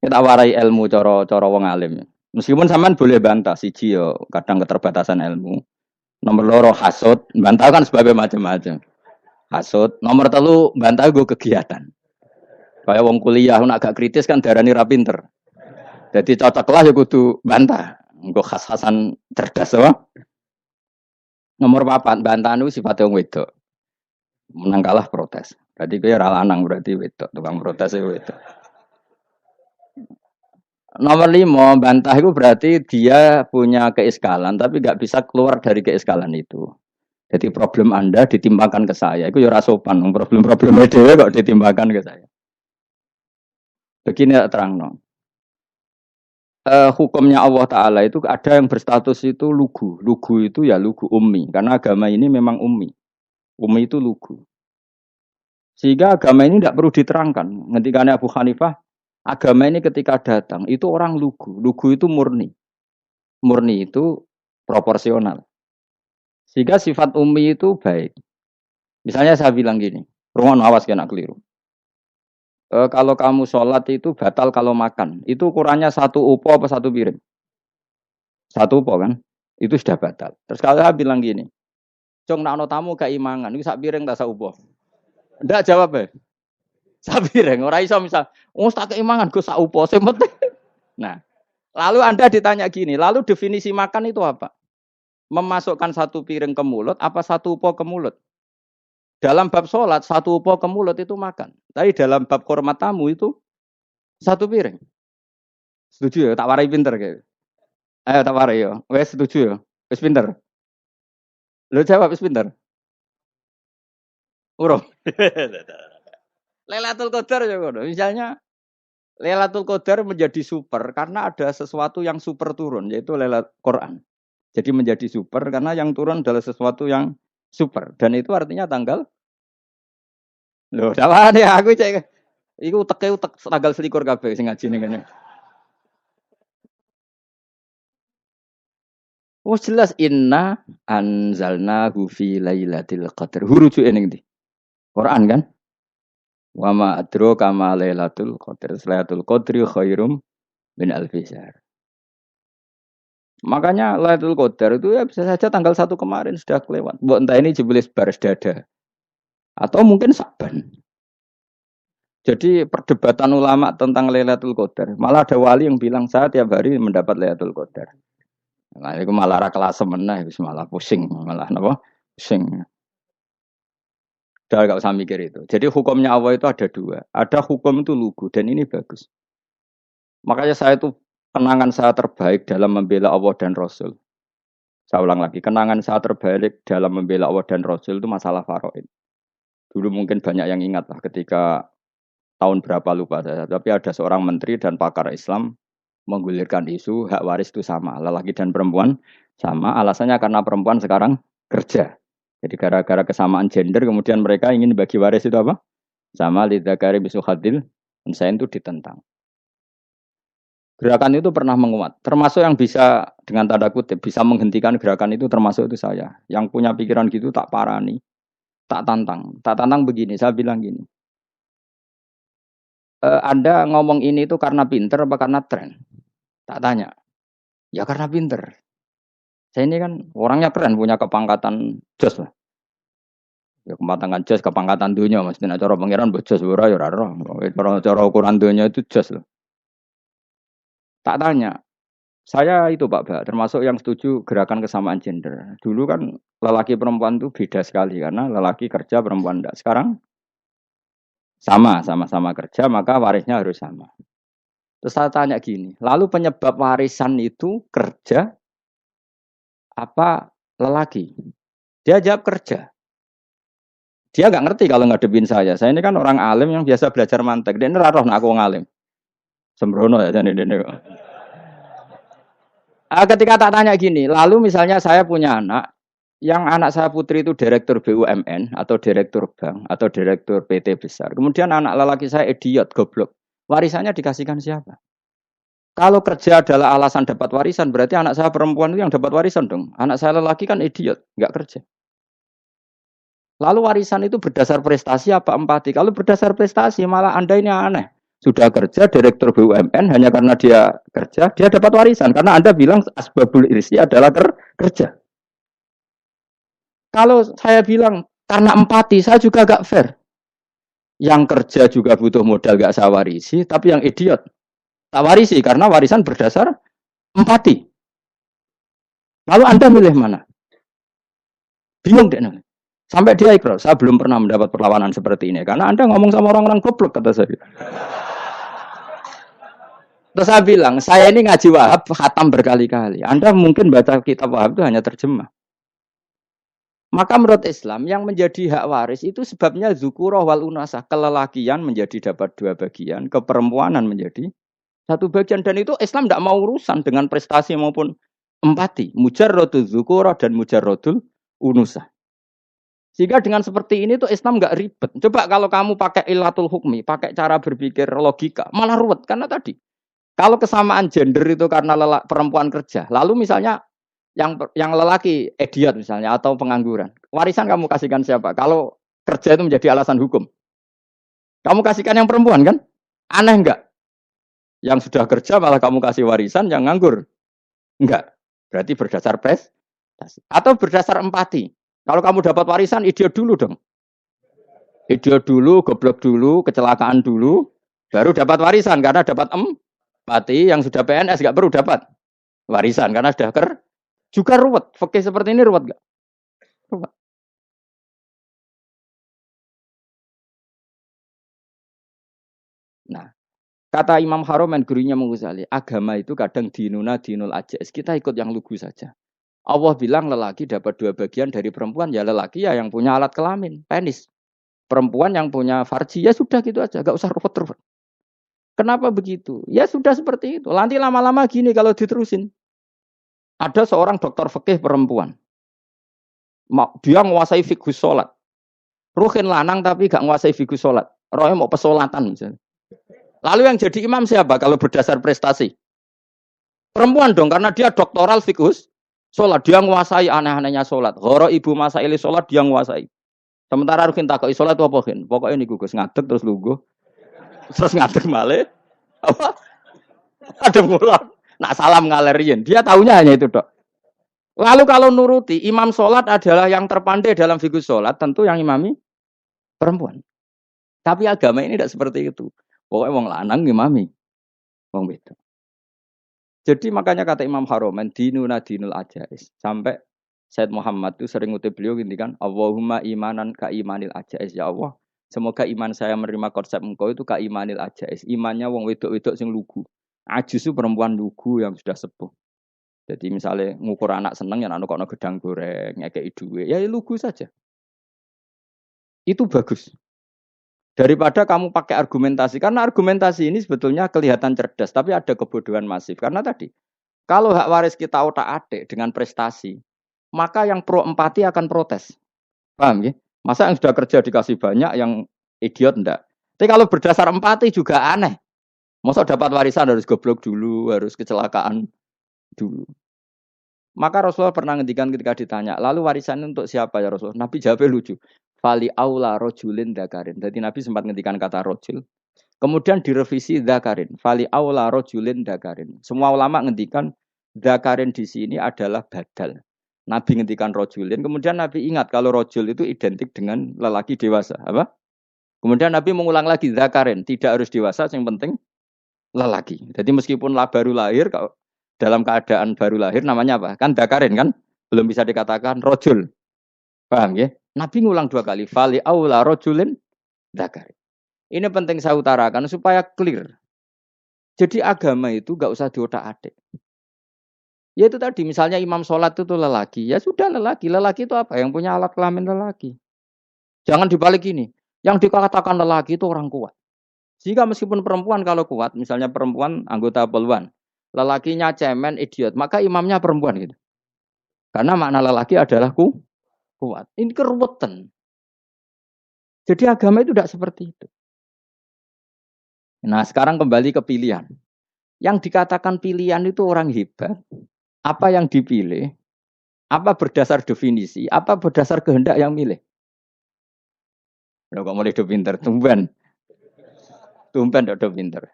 Kita warai ilmu cara wong alim. Meskipun sampean boleh bantah siji yo kadang keterbatasan ilmu. Nomor loro hasud, bantah kan sebabnya macam-macam. Hasud, nomor telu bantah gue kegiatan. Kayak wong kuliah nak agak kritis kan darani ra pinter. Jadi cocok lah ya kudu bantah. Engko khas-khasan cerdas apa? Nomor papat bantahan itu sifatnya wong wedok. Menang kalah protes. Berarti gue ora lanang berarti wedok, tukang protes itu wedok. Nomor 5 bantah itu berarti dia punya keiskalan tapi nggak bisa keluar dari keiskalan itu. Jadi problem Anda ditimbangkan ke saya, itu ya ora sopan. Problem-problemnya dewe kok ditimbangkan ke saya. Begini terang no. Hukumnya Allah Ta'ala itu ada yang berstatus itu lugu. Lugu itu ya lugu ummi. Karena agama ini memang ummi. Ummi itu lugu. Sehingga agama ini tidak perlu diterangkan. Ketika Abu Hanifah, agama ini ketika datang, itu orang lugu. Lugu itu murni. Murni itu proporsional. Sehingga sifat ummi itu baik. Misalnya saya bilang gini, rungon awas kena keliru. Kalau kamu sholat itu batal kalau makan. Itu ukurannya 1 upo apa 1 piring? 1 upo kan? Itu sudah batal. Terus kalau saya bilang gini, Cong nak tamu keimangan, itu 1 piring tak 1 upo. Ndak jawab ya. 1 piring. Orang iso misal, tak keimangan gue 1 upo. Nah, lalu Anda ditanya gini, lalu definisi makan itu apa? Memasukkan 1 piring ke mulut, apa 1 upo ke mulut? Dalam bab sholat, 1 upo ke mulut itu makan. Tapi dalam bab hormat tamu itu 1 piring. Setuju ya? Tak warai pinter kayak. Ayo tak warai ya. Wes setuju ya? Wes pinter. Lo jawab wes pinter. Urung. Lailatul Qadar ya ngono. Misalnya Lailatul Qadar menjadi super karena ada sesuatu yang super turun yaitu Lailatul Quran. Jadi menjadi super karena yang turun adalah sesuatu yang super dan itu artinya tanggal. Loh, salah deh aku cek. Iku utek tanggal 21 kabeh sing ngaji ning kene. Oh jelas inna anzalnahu fi lailatul qadar. Hurujuke ning ndi? Quran kan? Wa ma adraka ma lailatul qadar. Lailatul qadri khairum min alfi syahr. Makanya Lailatul Qadar itu ya bisa saja tanggal 1 kemarin sudah kelewat. Mbok entah ini jebelis baris dada. Atau mungkin Saban. Jadi perdebatan ulama tentang Lailatul Qadar. Malah ada wali yang bilang saya tiap hari mendapat Lailatul Qadar. Nah, itu malah ra kelas meneh, malah pusing, malah napa? Pusing. Udah gak usah mikir itu. Jadi hukumnya Allah itu ada 2. Ada hukum itu lugu dan ini bagus. Makanya saya itu kenangan saya terbaik dalam membela Allah dan Rasul. Saya ulang lagi, kenangan saya terbaik dalam membela Allah dan Rasul itu masalah faraid. Dulu mungkin banyak yang ingat lah ketika tahun berapa lupa saya. Tapi ada seorang menteri dan pakar Islam menggulirkan isu hak waris itu sama. Lelaki dan perempuan sama. Alasannya karena perempuan sekarang kerja. Jadi gara-gara kesamaan gender kemudian mereka ingin bagi waris itu apa? Sama lidzakari bisuhadil. Dan saya itu ditentang. Gerakan itu pernah menguat, termasuk yang bisa dengan tanda kutip bisa menghentikan gerakan itu termasuk itu saya. Yang punya pikiran gitu tak parani, tak tantang begini. Saya bilang gini, Anda ngomong ini itu karena pinter apa karena tren? Tak tanya, ya karena pinter. Saya ini kan orangnya keren, punya kepangkatan jos lah. Ya kepangkatan jos, kepangkatan dunia, mesti cara pangeran bojos ora ya ora roh. Cara ukuran dunia itu jos lah. Tak tanya, saya itu Pak, termasuk yang setuju gerakan kesamaan gender. Dulu kan lelaki perempuan itu beda sekali karena lelaki kerja perempuan enggak. Sekarang sama-sama kerja maka warisnya harus sama. Terus saya tanya gini, lalu penyebab warisan itu kerja apa lelaki? Dia jawab kerja. Dia nggak ngerti kalau ngadepin saya. Saya ini kan orang alim yang biasa belajar mantek. Dia ini roh aku ngalim. Sembrono ya jadi ini. Ketika tak tanya gini, lalu misalnya saya punya anak, yang anak saya putri itu direktur BUMN atau direktur bank atau direktur PT besar. Kemudian anak lelaki saya idiot, goblok. Warisannya dikasihkan siapa? Kalau kerja adalah alasan dapat warisan, berarti anak saya perempuan itu yang dapat warisan dong. Anak saya lelaki kan idiot, nggak kerja. Lalu warisan itu berdasar prestasi apa empati? Kalau berdasar prestasi malah Anda ini aneh. sudah kerja direktur BUMN hanya karena dia kerja, dia dapat warisan karena Anda bilang asbabul irsi adalah kerja. Kalau saya bilang karena empati, saya juga gak fair. Yang kerja juga butuh modal gak saya warisi, tapi yang idiot tak warisi karena warisan berdasar empati. Lalu Anda milih mana? Bingung deh. Sampai dia ikrar, saya belum pernah mendapat perlawanan seperti ini. Karena Anda ngomong sama orang-orang goblok, kata saya. Terus saya bilang, saya ini ngaji Wahab, khatam berkali-kali. Anda mungkin baca kitab Wahab itu hanya terjemah. Maka menurut Islam, yang menjadi hak waris itu sebabnya zukurah wal unasah. Kelelakian menjadi dapat 2 bagian, keperempuanan menjadi 1 bagian. Dan itu Islam tidak mau urusan dengan prestasi maupun empati. Mujarrodul zukurah dan mujarrodul unusah. Sehingga dengan seperti ini tuh Islam nggak ribet. Coba kalau kamu pakai ilatul hukmi, pakai cara berpikir logika, malah ruwet. Karena tadi, kalau kesamaan gender itu karena perempuan kerja, lalu misalnya yang lelaki idiot misalnya atau pengangguran, warisan kamu kasihkan siapa? Kalau kerja itu menjadi alasan hukum, kamu kasihkan yang perempuan kan? Aneh nggak? Yang sudah kerja malah kamu kasih warisan, yang nganggur enggak. Berarti berdasar prestasi atau berdasar empati. Kalau kamu dapat warisan, idiot dulu dong. Idiot dulu, goblok dulu, kecelakaan dulu, baru dapat warisan karena dapat empati. Yang sudah PNS nggak perlu dapat warisan karena sudah juga ruwet. Fikih seperti ini ruwet nggak? Ruwet. Nah, kata Imam Haromen gurunya Ghazali, agama itu kadang dinuna dinul ajais. Kita ikut yang lugu saja. Allah bilang lelaki dapat 2 bagian dari perempuan, ya lelaki ya yang punya alat kelamin, penis. Perempuan yang punya farji, ya sudah gitu aja, gak usah ruwet-ruwet. Kenapa begitu? Ya sudah seperti itu. Nanti lama-lama gini kalau diterusin. Ada seorang dokter fikih perempuan. Dia menguasai fikih sholat. Ruhin lanang tapi gak menguasai fikih sholat. Rohnya mau pesolatan misalnya. Lalu yang jadi imam siapa kalau berdasar prestasi? Perempuan dong, karena dia doktoral fikih sholat. Dia menguasai aneh-anehnya sholat. Horo ibu masaili sholat dia menguasai. Sementara Rukin takoi sholat apa Kin? Pokoknya ini gugus ngadeg terus lugu. Terus ngadeg malih. Apa? Ada ngulang. Nak salam ngalerin. Dia tahunya hanya itu dok. Lalu kalau nuruti imam sholat adalah yang terpandai dalam fikih sholat, tentu yang imami perempuan. Tapi agama ini tidak seperti itu. Pokoknya wong lanang imami. Wong beda. Jadi makanya kata Imam Haromen dinuna dinul ajais. Sampai Said Muhammad itu sering ngutip beliau gini kan, Allahumma imanan ka imanil ajais, ya Allah. Semoga iman saya menerima konsep engkau itu ka imanil ajais. Imannya wong wedok-wedok sing lugu. Ajus itu perempuan lugu yang sudah sepuh. Jadi misalnya ngukur anak seneng ya anak kono gedang goreng, ngekei duwe, ya lugu saja. Itu bagus. Daripada kamu pakai argumentasi, karena argumentasi ini sebetulnya kelihatan cerdas, tapi ada kebodohan masif. Karena tadi, kalau hak waris kita otak-atik dengan prestasi, maka yang pro empati akan protes. Paham ya? Masa yang sudah kerja dikasih banyak, yang idiot enggak? Tapi kalau berdasar empati juga aneh. Masa dapat warisan harus goblok dulu, harus kecelakaan dulu. Maka Rasulullah pernah ngendikan ketika ditanya, lalu warisan untuk siapa ya Rasulullah? Nabi jawabnya lucu. Fali aula rojulin dakarin. Jadi Nabi sempat ngendikan kata rojul. Kemudian direvisi dakarin. Fali aula rojulin dakarin. Semua ulama ngendikan dakarin di sini adalah badal. Nabi ngendikan rojulin. Kemudian Nabi ingat kalau rojul itu identik dengan lelaki dewasa. Apa? Kemudian Nabi mengulang lagi dakarin. Tidak harus dewasa, yang penting lelaki. Jadi meskipun baru lahir, dalam keadaan baru lahir namanya apa? Kan dakarin kan? Belum bisa dikatakan rojul. Paham ya? Nabi ngulang 2 kali. Fali aula rojulin dakarin. Ini penting saya utarakan supaya clear. Jadi agama itu gak usah diotak-atik. Ya itu tadi, misalnya imam sholat itu lelaki. Ya sudah lelaki. Lelaki itu apa? Yang punya alat kelamin lelaki. Jangan dibalik ini. Yang dikatakan lelaki itu orang kuat. Sehingga meskipun perempuan kalau kuat, misalnya perempuan anggota poluan, lelakinya cemen, idiot, maka imamnya perempuan gitu. Karena makna lelaki adalah kuat. Ini keruwetan. Jadi agama itu tidak seperti itu. Nah sekarang kembali ke pilihan. Yang dikatakan pilihan itu orang hebat. Apa yang dipilih? Apa berdasar definisi? Apa berdasar kehendak yang milih? Loh kok mulai pinter, tumben. Tumpen ndak pinter.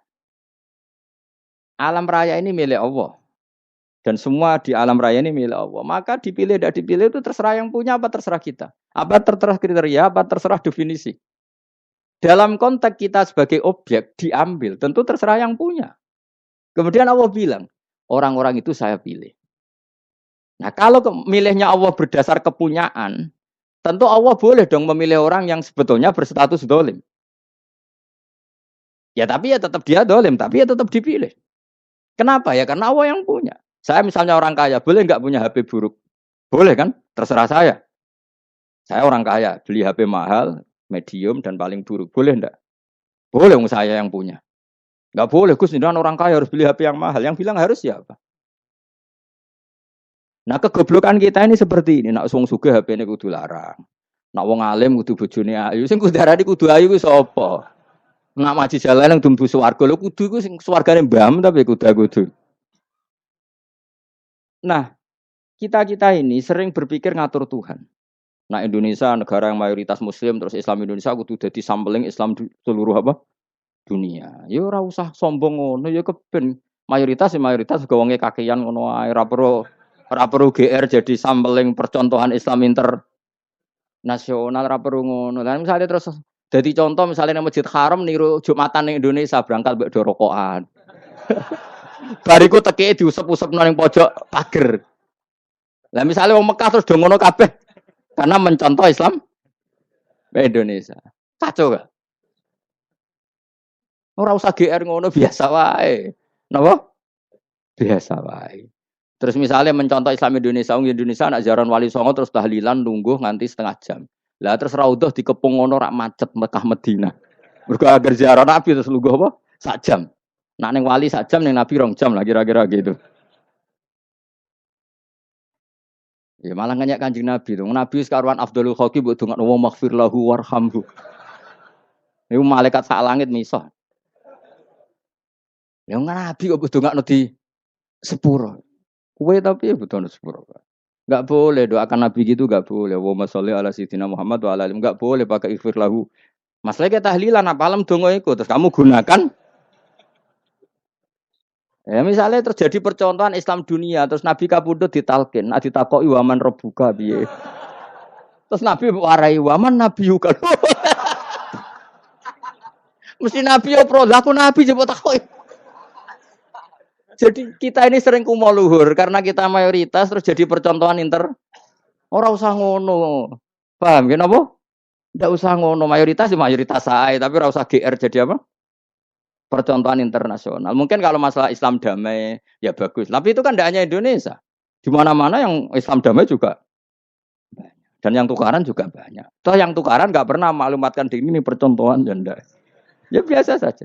Alam raya ini milik Allah. Dan semua di alam raya ini milik Allah. Maka dipilih tidak dipilih itu terserah yang punya apa terserah kita. Apa terserah kriteria, apa terserah definisi. Dalam konteks kita sebagai objek diambil, tentu terserah yang punya. Kemudian Allah bilang, orang-orang itu saya pilih. Nah kalau milihnya Allah berdasar kepunyaan, tentu Allah boleh dong memilih orang yang sebetulnya berstatus dolim. Ya tapi ya tetap dia dolim, tapi ya tetap dipilih. Kenapa ya? Karena Allah yang punya. Saya misalnya orang kaya, boleh nggak punya HP buruk? Boleh kan? Terserah saya. Saya orang kaya, beli HP mahal, medium, dan paling buruk. Boleh enggak? Boleh saya yang punya. Nggak boleh, Gus, ini orang kaya harus beli HP yang mahal. Yang bilang harus siapa? Nah kegoblokan kita ini seperti ini. Nak wong sugih HP ini kudu larang. Nak wong alim kudu bojone ayu. Sing kudu darani kudu ayu ku sapa? Nak maji jalan yang dumbu swarga lho kudu ku sing swargane mbam tapi kudu. Nah, kita ini sering berpikir ngatur Tuhan. Nah, Indonesia negara yang mayoritas muslim terus Islam Indonesia kudu dadi sampling Islam seluruh apa? Dunia. Ya ora usah sombong ngono ya keben. Mayoritas juga wonge kakean ngono ae ora perlu GR jadi sampling percontohan Islam internasional ora perlu ngono. Lah misalnya terus dadi contoh misalnya nang Masjid Haram niru Jumatan ning Indonesia berangkat mbek do rokokan. Bariku teki diusep-usep nang pojok pager. Lah misalnya wong Mekah terus do ngono kabeh karena mencontoh Islam Indonesia. Kacau gak? Ora usah GR ngono biasa wae. Napa? Biasa wae. Terus misalnya mencontoh Islam Indonesia, Indonesia nak ziarah Wali Songo terus tahlilan nunggu nganti setengah jam. Lah terus raudhah dikepung ngono rak macet Mekah Madinah. Mergo agar ziarah Nabi terus lungguh apa? Sak jam. Nak ning wali sak jam ning Nabi 2 jam lah kira-kira gitu. Ya malah nganyak Kanjeng Nabi tuh. Nabi sekaruan Afdhalul Khalqi mbok dongakno wa maghfir lahu warhamhu. Niku malaikat sak langit misah. Ya Nabi kok dongakno di sepuro. Kowe tapi ya butuh sepuro. Enggak boleh doakan Nabi gitu enggak boleh. Wa sholli ala sayyidina Muhammad wa ala alihi enggak boleh pakai ighfir lahu. Masalah kita tahlilan apalem donga iku terus kamu gunakan. Ya misalnya terjadi percontohan Islam dunia terus Nabi kapundhut ditalkin, nah ditakoki waman rabbuka piye. Terus Nabi warai waman nabiyuka. Mesti Nabi yo pro, lah aku Nabi coba takoki. Jadi kita ini sering kumo luhur karena kita mayoritas terus jadi percontohan ora usah ngono. Paham ya napa? Ndak usah ngono, mayoritas sae, tapi ora usah GR jadi apa? Percontohan internasional. Mungkin kalau masalah Islam damai ya bagus. Tapi itu kan tidak hanya Indonesia. Di mana-mana yang Islam damai juga banyak. Dan yang tukaran juga banyak. Toh yang tukaran nggak pernah maklumatkan diri ini percontohan ya enggak. Ya biasa saja.